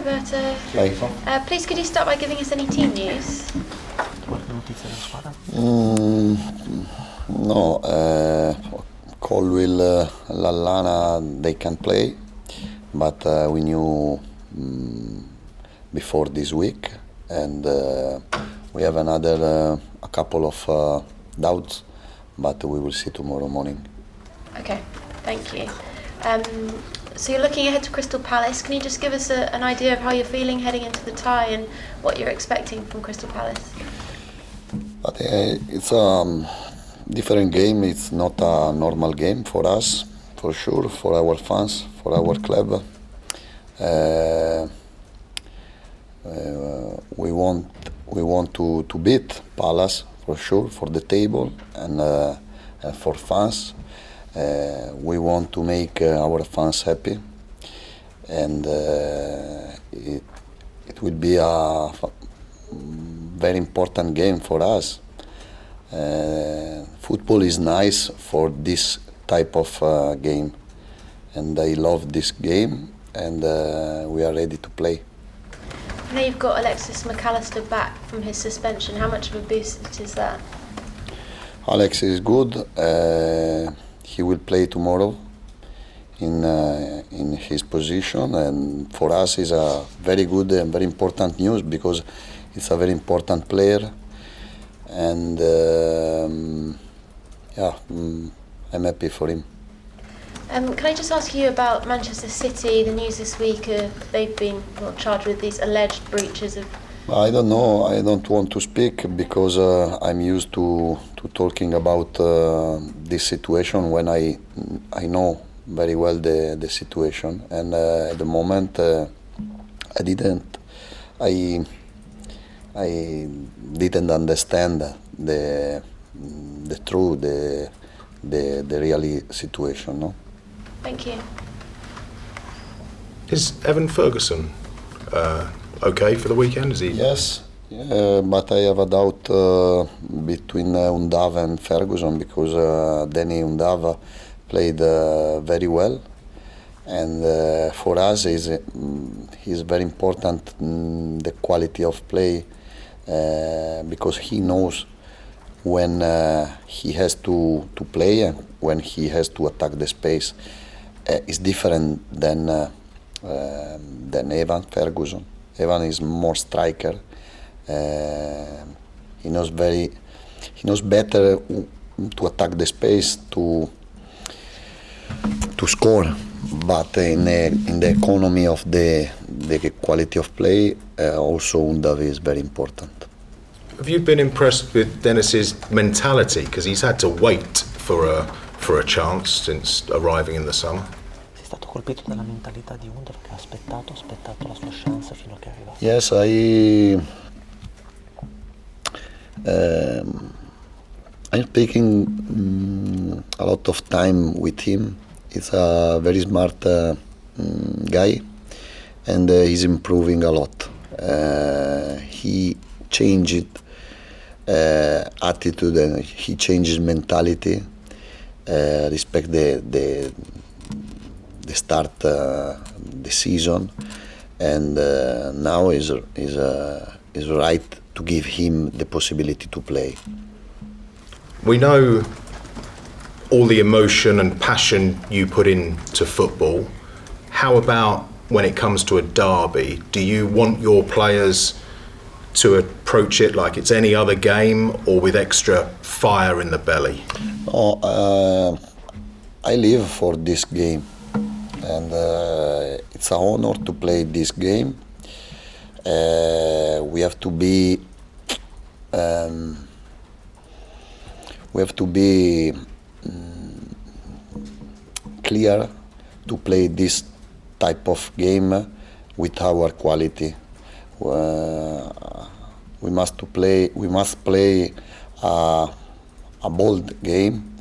Roberto. Please could you start by giving us any team news? No, Colwill, Lallana, they can play, but we knew before this week, and we have a couple of doubts, but we will see tomorrow morning. Okay, thank you. So you're looking ahead to Crystal Palace. Can you just give us an idea of how you're feeling heading into the tie and what you're expecting from Crystal Palace? But it's a different game. It's not a normal game for us, for sure, for our fans, for our club. We want to beat Palace for sure, for the table and for fans. We want to make our fans happy, and it will be a very important game for us. Football is nice for this type of game, and I love this game, and we are ready to play. Now you've got Alexis McAllister back from his suspension. How much of a boost is that? Alex is good. He will play tomorrow in his position, and for us is a very good and very important news because it's a very important player, and I'm happy for him. Can I just ask you about Manchester City? The news this week, they've been charged with these alleged breaches of... I don't know. I don't want to speak because I'm used to talking about this situation when I know very well the situation, and at the moment I didn't understand the true the real situation. No. Thank you. Is Evan Ferguson okay for the weekend? Is he? Yes, but I have a doubt between Undav and Ferguson because Danny Undav played very well, and for us he's very important the quality of play because he knows when he has to play and when he has to attack the space. It's different than Evan Ferguson. Evan is more striker. He knows better to attack the space to score. But in the economy of the quality of play, also Undav is very important. Have you been impressed with Dennis's mentality? Because he's had to wait for a chance since arriving in the summer. Sei stato colpito dalla mentalità di Undav che ha aspettato la sua chance fino a che è arrivato. Yes, I'm speaking a lot of time with him. He's a very smart guy, and he's improving a lot. He changed attitude and he changes mentality. Respect the start the season, and now is right to give him the possibility to play. We know all the emotion and passion you put into football. How about when it comes to a derby? Do you want your players to approach it like it's any other game or with extra fire in the belly? No, I live for this game, and it's an honor to play this game. We have to be clear to play this type of game with our quality. We must play a bold game,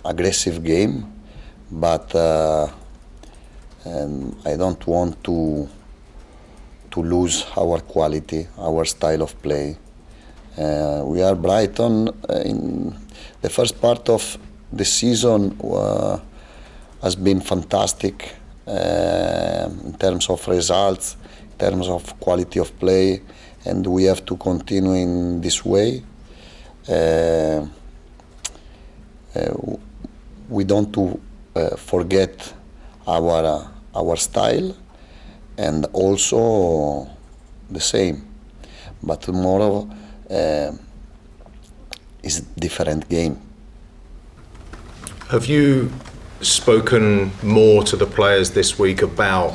aggressive game, but I don't want to lose our quality, our style of play. We are Brighton. In the first part of the season has been fantastic. in terms of results, in terms of quality of play, and we have to continue in this way. We don't forget our style, and also the same, but tomorrow is different game. Have you spoken more to the players this week about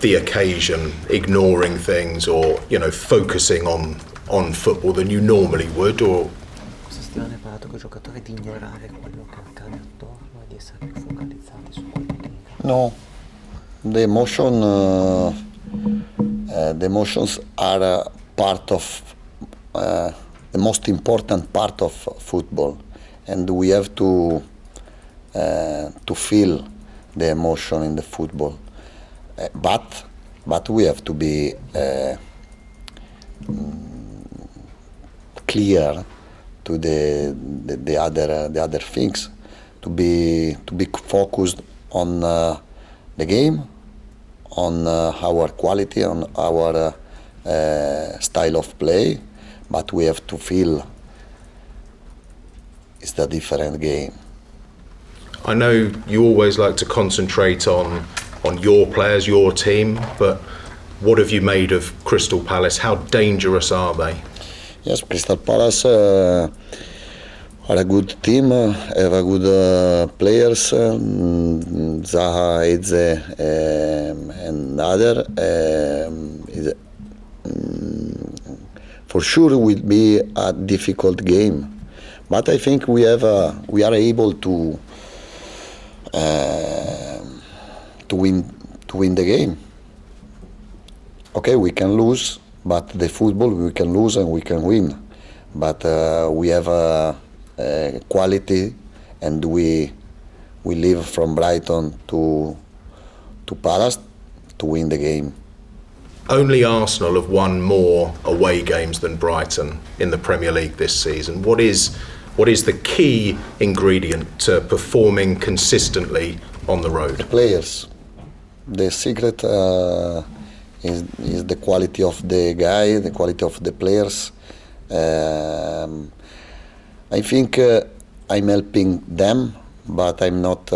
the occasion, ignoring things, or focusing on football than you normally would, or? Questa settimana hai parlato con i giocatori di ignorare quello che accade attorno e di essere più focalizzati su quello che accade. No, the emotions are part of the most important part of football, and we have to feel the emotion in the football. But we have to be clear to the other things, to be focused on the game, on our quality, on our style of play, but we have to feel it's a different game. I know you always like to concentrate on your players, your team, but what have you made of Crystal Palace? How dangerous are they? Yes, Crystal Palace are a good team, have a good players, Zaha, Eze, and other. For sure will be a difficult game, but I think we are able to win the game. Okay, we can lose, but the football we can lose and we can win. But we have quality, and we live from Brighton to Palace to win the game. Only Arsenal have won more away games than Brighton in the Premier League this season. What is the key ingredient to performing consistently on the road? The players. The secret is the quality of the guy, the quality of the players. I think I'm helping them, but I'm not.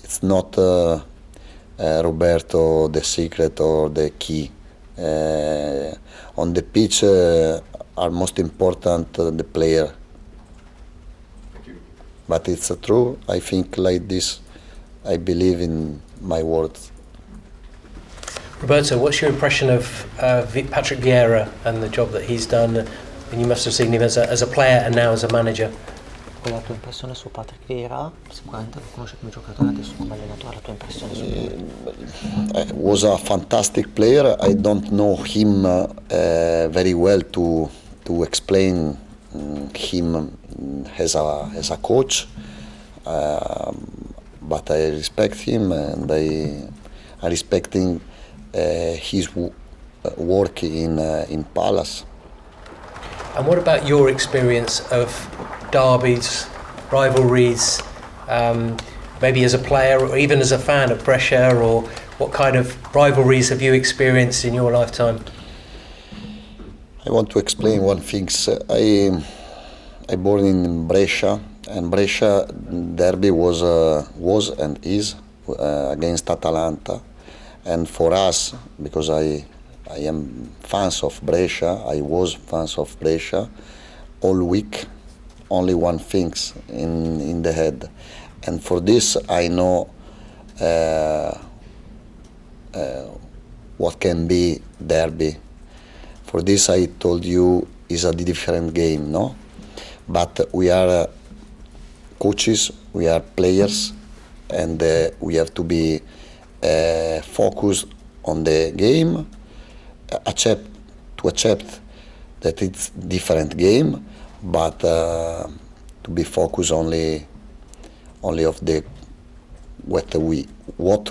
It's not Roberto the secret or the key. On the pitch are most important the player. But it's true. I think like this. I believe in my words. Roberto, what's your impression of Patrick Vieira and the job that he's done? And you must have seen him as a player and now as a manager. Qual è la tua impressione su Patrick Vieira? Sicuramente lo conosci come giocatore, adesso come allenatore, la tua impressione su lui? Was a fantastic player. I don't know him very well to explain him as a coach, but I respect him, and I respecting his work in Palace. And what about your experience of derbies, rivalries, maybe as a player or even as a fan of Brescia, or what kind of rivalries have you experienced in your lifetime? I want to explain one thing. I born in Brescia, and Brescia derby was and is against Atalanta, and for us, because I am fans of Brescia, I was fans of Brescia all week. Only one thing in the head, and for this I know what can be derby. For this I told you is a different game, no? But we are coaches, we are players, and we have to be focused on the game, accept that it's different game, but to be focused only of the what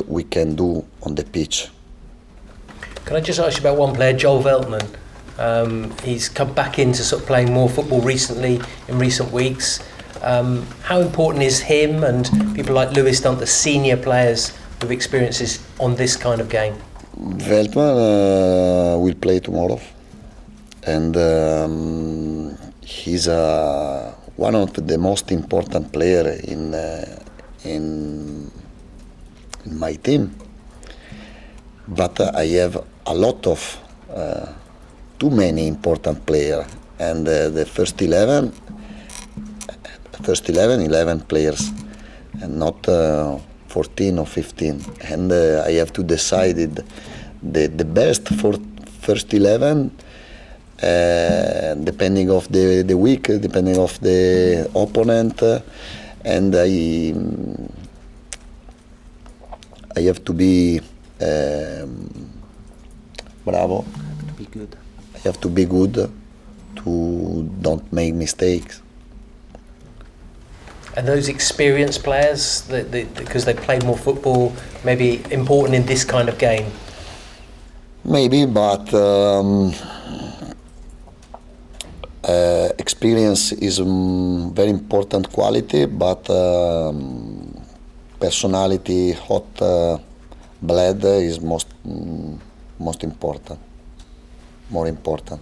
we can do on the pitch. Can I just ask you about one player, Joel Veltman? He's come back into sort of playing more football recently, in recent weeks. How important is him and people like Lewis Dunk, the senior players, with experiences on this kind of game? Veltman will play tomorrow, and he's one of the most important player in my team. But I have a lot of too many important players, and the first 11 players, and not 14 or 15. And I have to decide the best for first 11, depending of the week, depending of the opponent, and I have to be bravo. To be good. I have to be good to don't make mistakes. And those experienced players, because they played more football, maybe important in this kind of game? Maybe, but experience is very important quality, but personality, hot blood is most important, more important.